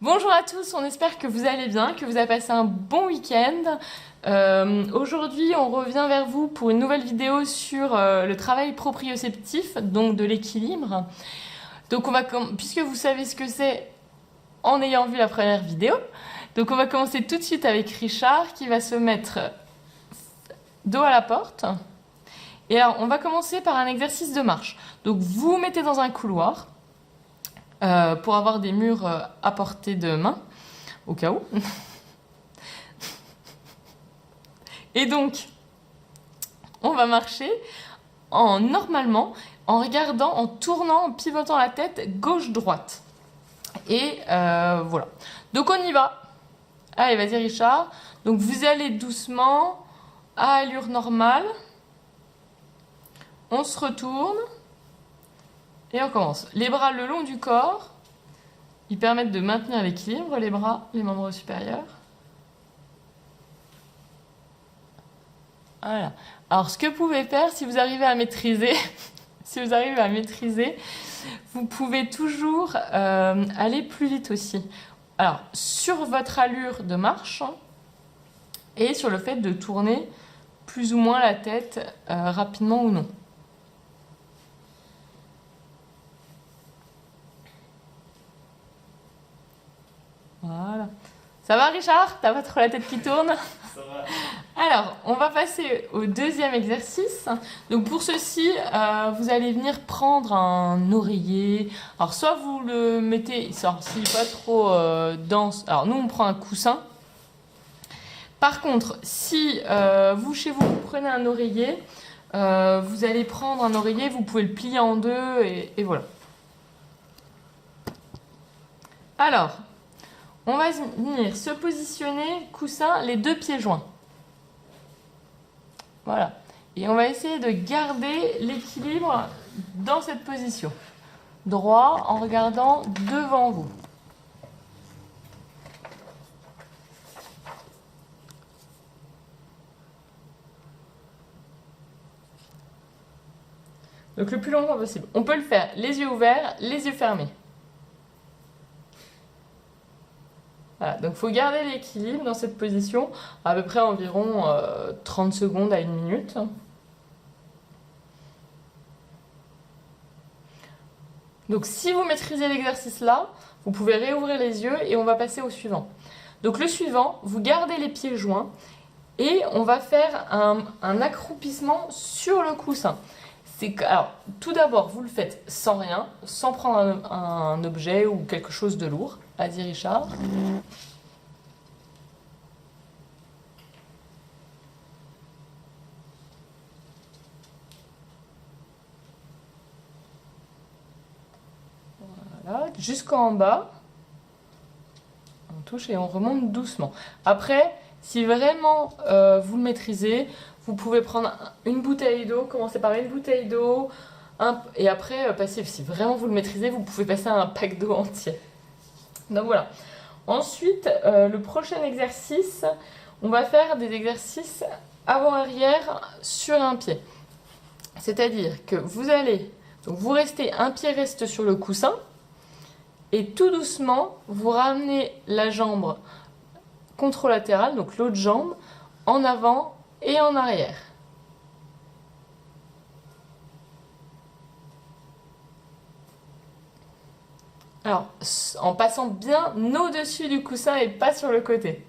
Bonjour à tous, on espère que vous allez bien, que vous avez passé un bon week-end. Aujourd'hui, on revient vers vous pour une nouvelle vidéo sur le travail proprioceptif, donc de l'équilibre. Donc puisque vous savez ce que c'est en ayant vu la première vidéo, donc on va commencer tout de suite avec Richard qui va se mettre dos à la porte. Et alors, on va commencer par un exercice de marche. Donc vous vous mettez dans un couloir. Pour avoir des murs à portée de main, au cas où. Et donc, on va marcher normalement, en regardant, en tournant, en pivotant la tête gauche-droite. Et voilà. Donc on y va. Allez, vas-y Richard. Donc vous allez doucement, à allure normale. On se retourne. Et on commence. Les bras le long du corps. Ils permettent de maintenir l'équilibre, les bras, les membres supérieurs. Voilà. Alors, ce que vous pouvez faire, si vous arrivez à maîtriser, vous pouvez toujours aller plus vite aussi. Alors, sur votre allure de marche et sur le fait de tourner plus ou moins la tête rapidement ou non. Voilà. Ça va Richard? T'as pas trop la tête qui tourne? Ça va. Alors, on va passer au deuxième exercice. Donc pour ceci, vous allez venir prendre un oreiller. Alors soit vous le mettez, alors s'il n'est pas trop dense, alors nous on prend un coussin. Par contre, si vous chez vous prenez un oreiller, vous allez prendre un oreiller, vous pouvez le plier en deux et voilà. Alors, on va venir se positionner, coussin, les deux pieds joints. Voilà. Et on va essayer de garder l'équilibre dans cette position. Droit en regardant devant vous. Donc le plus longtemps possible. On peut le faire les yeux ouverts, les yeux fermés. Voilà, donc il faut garder l'équilibre dans cette position, à peu près environ 30 secondes à 1 minute. Donc si vous maîtrisez l'exercice là, vous pouvez réouvrir les yeux et on va passer au suivant. Donc le suivant, vous gardez les pieds joints et on va faire un accroupissement sur le coussin. Alors, tout d'abord, vous le faites sans rien, sans prendre un objet ou quelque chose de lourd. Vas-y Richard. Voilà, jusqu'en bas. On touche et on remonte doucement. Après, si vraiment vous le maîtrisez, vous pouvez prendre une bouteille d'eau, commencer par une bouteille d'eau, et après passer, si vraiment vous le maîtrisez, vous pouvez passer à un pack d'eau entier. Donc voilà. Ensuite, le prochain exercice, on va faire des exercices avant-arrière sur un pied. C'est-à-dire que vous restez, un pied reste sur le coussin, et tout doucement, vous ramenez la jambe contralatérale, donc l'autre jambe, en avant et en arrière. Alors, en passant bien au-dessus du coussin et pas sur le côté.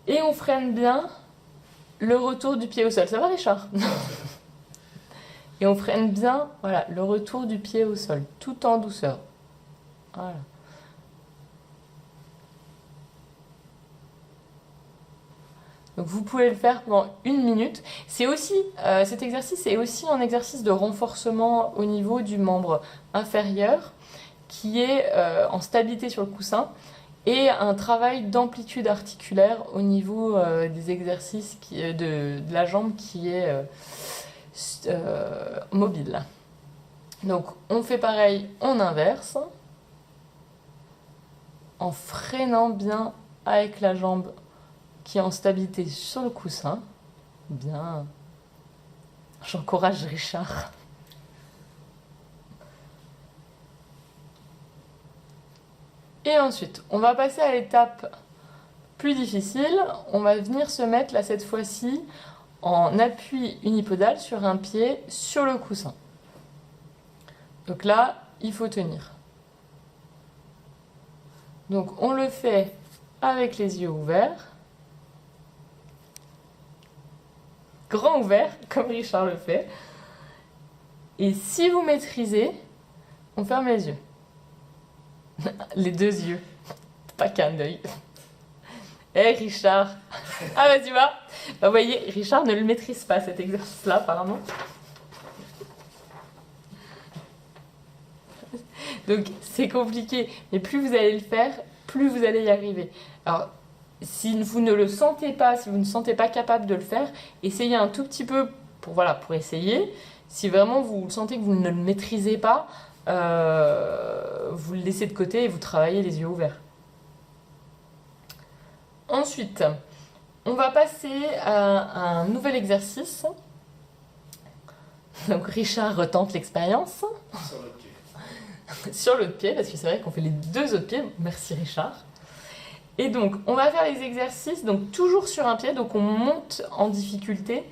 Et on freine bien le retour du pied au sol. Ça va Richard? Et on freine bien, voilà, le retour du pied au sol, tout en douceur. Voilà. Donc vous pouvez le faire pendant 1 minute. C'est aussi, cet exercice est aussi un exercice de renforcement au niveau du membre inférieur qui est en stabilité sur le coussin et un travail d'amplitude articulaire au niveau des exercices de la jambe qui est mobile. Donc on fait pareil en inverse, en freinant bien avec la jambe qui est en stabilité sur le coussin. Bien. J'encourage Richard. Et ensuite, on va passer à l'étape plus difficile. On va venir se mettre là cette fois-ci en appui unipodal sur un pied sur le coussin. Donc là, il faut tenir. Donc on le fait avec les yeux ouverts. Grand ouvert, comme Richard le fait. Et si vous maîtrisez, on ferme les yeux. Les deux yeux. Pas qu'un œil. Eh Richard. Ah bah tu vois. Bah, vous voyez, Richard ne le maîtrise pas cet exercice-là apparemment. Donc c'est compliqué. Mais plus vous allez le faire, plus vous allez y arriver. Alors si vous ne le sentez pas, si vous ne sentez pas capable de le faire, essayez un tout petit peu pour, voilà, pour essayer. Si vraiment vous sentez que vous ne le maîtrisez pas, vous le laissez de côté et vous travaillez les yeux ouverts. Ensuite, on va passer à un nouvel exercice. Donc Richard retente l'expérience. Sur l'autre pied. Sur l'autre pied, parce que c'est vrai qu'on fait les deux autres pieds. Merci Richard. Et donc, on va faire les exercices, donc toujours sur un pied, donc on monte en difficulté.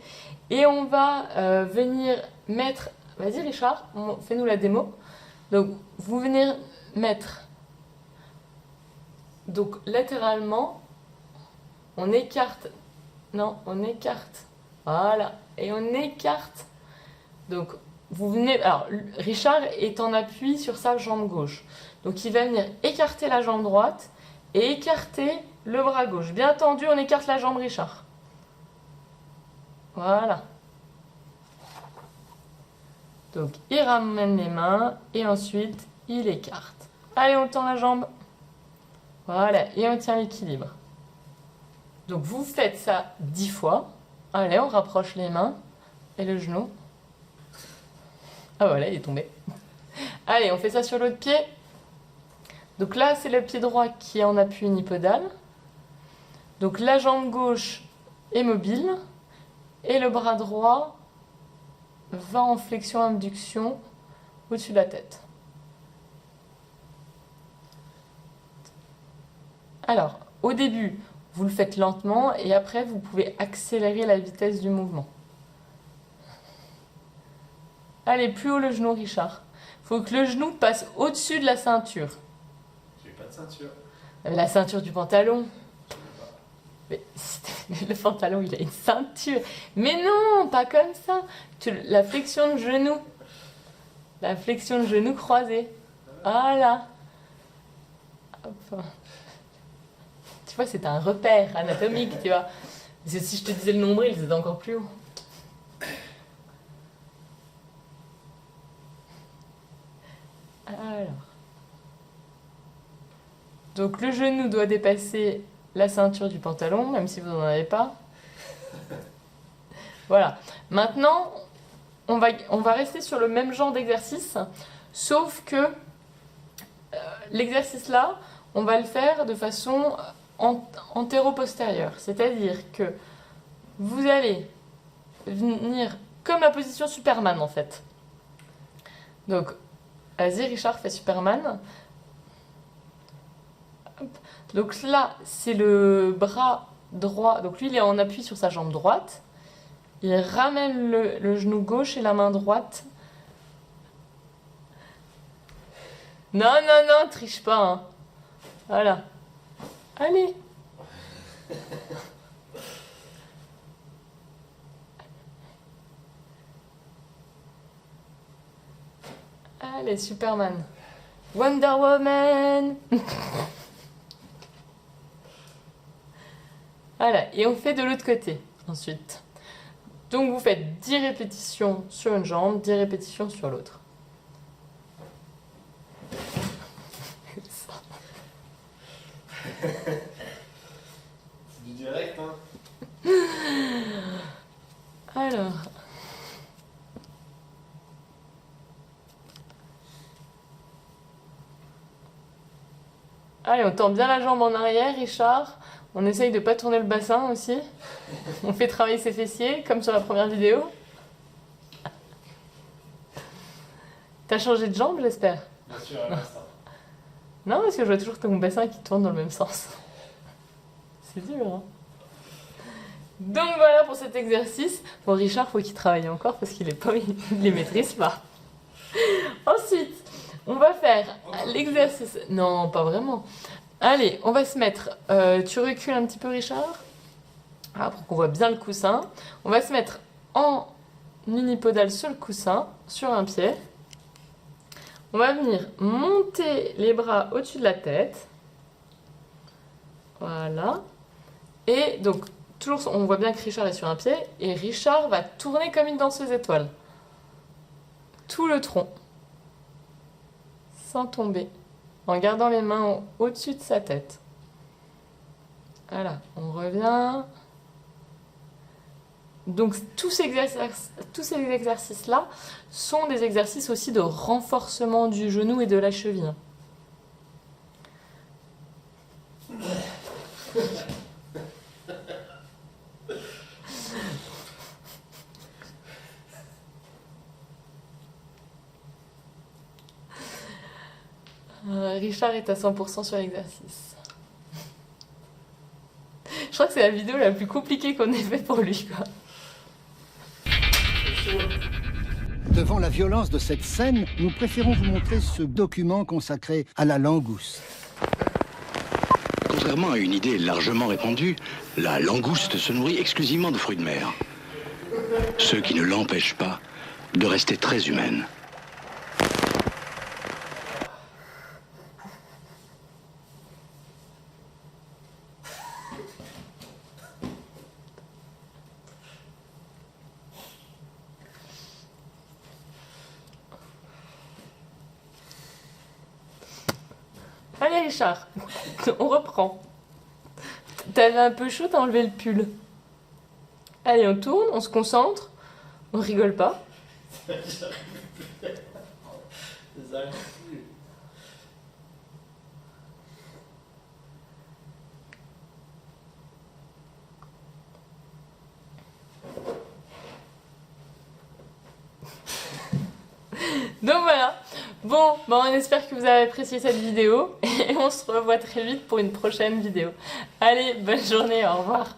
Et on va venir mettre... Vas-y Richard, fais-nous la démo. Donc, vous venez mettre... Donc, latéralement, on écarte... Non, on écarte. Voilà. Et on écarte. Donc, vous venez... Alors, Richard est en appui sur sa jambe gauche. Donc, il va venir écarter la jambe droite et écarter le bras gauche. Bien tendu, on écarte la jambe Richard. Voilà. Donc, il ramène les mains et ensuite, il écarte. Allez, on tend la jambe. Voilà, et on tient l'équilibre. Donc, vous faites ça 10 fois. Allez, on rapproche les mains et le genou. Ah voilà, il est tombé. Allez, on fait ça sur l'autre pied. Donc là, c'est le pied droit qui est en appui unipodal. Donc la jambe gauche est mobile et le bras droit va en flexion-abduction au-dessus de la tête. Alors, au début, vous le faites lentement et après, vous pouvez accélérer la vitesse du mouvement. Allez, plus haut le genou, Richard. Il faut que le genou passe au-dessus de la ceinture. J'ai pas de ceinture. La ceinture du pantalon. Mais le pantalon, il a une ceinture. Mais non, pas comme ça. La flexion de genou. La flexion de genou croisée. Voilà. Hop. Tu vois, c'est un repère anatomique, tu vois. Parce que si je te disais le nombril, c'était encore plus haut. Alors. Donc le genou doit dépasser la ceinture du pantalon, même si vous n'en avez pas. Voilà. Maintenant, on va rester sur le même genre d'exercice, sauf que l'exercice là, on va le faire de façon antéro-postérieure. C'est-à-dire que vous allez venir comme la position Superman en fait. Donc, vas-y Richard, fais Superman. Hop. Donc là, c'est le bras droit. Donc lui, il est en appui sur sa jambe droite. Il ramène le genou gauche et la main droite. Non, non, non, triche pas. Hein. Voilà. Allez. Allez, Superman. Wonder Woman. Voilà, et on fait de l'autre côté ensuite. Donc vous faites 10 répétitions sur une jambe, 10 répétitions sur l'autre. C'est du direct, hein. Alors. Allez, on tend bien la jambe en arrière, Richard. On essaye de ne pas tourner le bassin aussi. On fait travailler ses fessiers, comme sur la première vidéo. T'as changé de jambe, j'espère? Bien sûr, à l'instant. Non, parce que je vois toujours ton bassin qui tourne dans le même sens. C'est dur, hein. Donc voilà pour cet exercice. Bon, Richard, faut qu'il travaille encore parce qu'il il les maîtrise pas. Ensuite, on va faire l'exercice. Non, pas vraiment. Allez, on va se mettre. Tu recules un petit peu, Richard. Ah, pour qu'on voit bien le coussin. On va se mettre en unipodal sur le coussin, sur un pied. On va venir monter les bras au-dessus de la tête. Voilà. Et donc, toujours, on voit bien que Richard est sur un pied. Et Richard va tourner comme une danseuse étoile. Tout le tronc. Sans tomber. En gardant les mains au-dessus de sa tête. Voilà, on revient. Donc tous ces exercices-là sont des exercices aussi de renforcement du genou et de la cheville. Richard est à 100% sur l'exercice. Je crois que c'est la vidéo la plus compliquée qu'on ait fait pour lui, quoi. Devant la violence de cette scène, nous préférons vous montrer ce document consacré à la langouste. Contrairement à une idée largement répandue, la langouste se nourrit exclusivement de fruits de mer. Ce qui ne l'empêche pas de rester très humaine. Allez Richard, on reprend. T'avais un peu chaud, t'as enlevé le pull. Allez, on tourne, on se concentre, on rigole pas. J'arrive plus. Donc voilà. Bon, on espère que vous avez apprécié cette vidéo et on se revoit très vite pour une prochaine vidéo. Allez, bonne journée, au revoir.